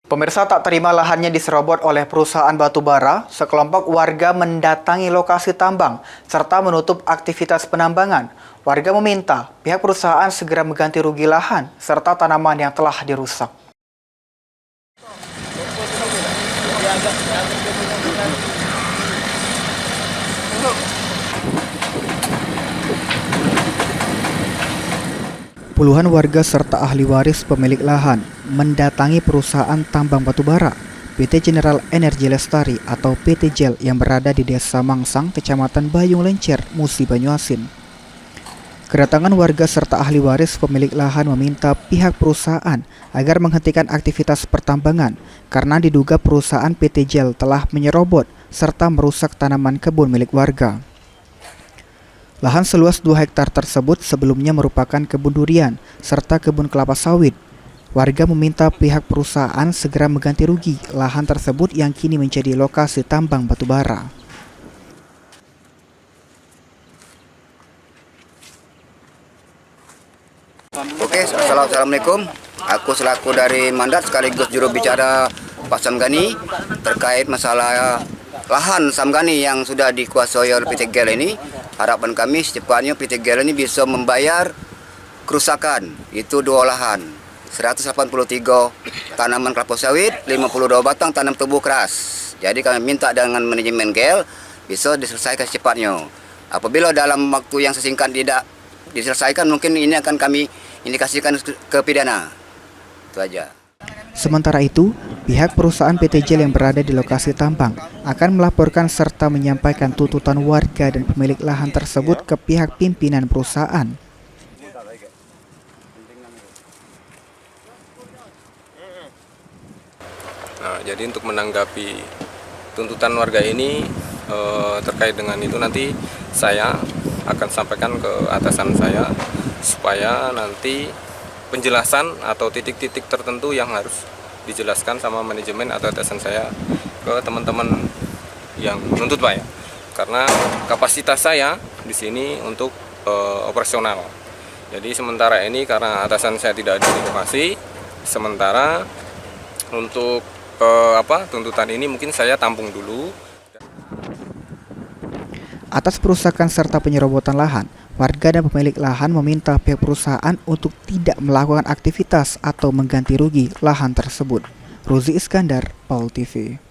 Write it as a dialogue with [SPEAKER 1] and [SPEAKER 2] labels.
[SPEAKER 1] Pemirsa, tak terima lahannya diserobot oleh perusahaan batubara, sekelompok warga mendatangi lokasi tambang serta menutup aktivitas penambangan. Warga meminta pihak perusahaan segera mengganti rugi lahan serta tanaman yang telah dirusak. Puluhan warga serta ahli waris pemilik lahan mendatangi perusahaan tambang batubara PT General Energi Lestari atau PT JEL yang berada di Desa Mangsang, Kecamatan Bayung Lencer, Musi Banyuasin. Kedatangan warga serta ahli waris pemilik lahan meminta pihak perusahaan agar menghentikan aktivitas pertambangan karena diduga perusahaan PT JEL telah menyerobot serta merusak tanaman kebun milik warga. Lahan seluas 2 hektar tersebut sebelumnya merupakan kebun durian serta kebun kelapa sawit. Warga meminta pihak perusahaan segera mengganti rugi lahan tersebut yang kini menjadi lokasi tambang batubara.
[SPEAKER 2] Oke, assalamualaikum. Aku selaku dari Mandat sekaligus juru bicara Pak Samgani terkait masalah lahan Samgani yang sudah dikuasai oleh PT GEL ini. Harapan kami secepatnya PT GEL ini bisa membayar kerusakan, itu 2 lahan, 183 tanaman kelapa sawit, 52 batang tanam tebu keras. Jadi kami minta dengan manajemen GEL bisa diselesaikan secepatnya. Apabila dalam waktu yang sesingkat tidak diselesaikan, mungkin ini akan kami indikasikan ke pidana. Itu aja.
[SPEAKER 1] Sementara itu, pihak perusahaan PT JEL yang berada di lokasi tambang akan melaporkan serta menyampaikan tuntutan warga dan pemilik lahan tersebut ke pihak pimpinan perusahaan.
[SPEAKER 3] Nah, jadi untuk menanggapi tuntutan warga ini terkait dengan itu nanti saya akan sampaikan ke atasan saya supaya nanti penjelasan atau titik-titik tertentu yang harus dijelaskan sama manajemen atau atasan saya ke teman-teman yang menuntut Pak ya. Karena kapasitas saya di sini untuk operasional. Jadi sementara ini karena atasan saya tidak ada di lokasi, sementara untuk tuntutan ini mungkin saya tampung dulu.
[SPEAKER 1] Atas perusakan serta penyerobotan lahan, warga dan pemilik lahan meminta pihak perusahaan untuk tidak melakukan aktivitas atau mengganti rugi lahan tersebut. Rozi Iskandar, Paul TV.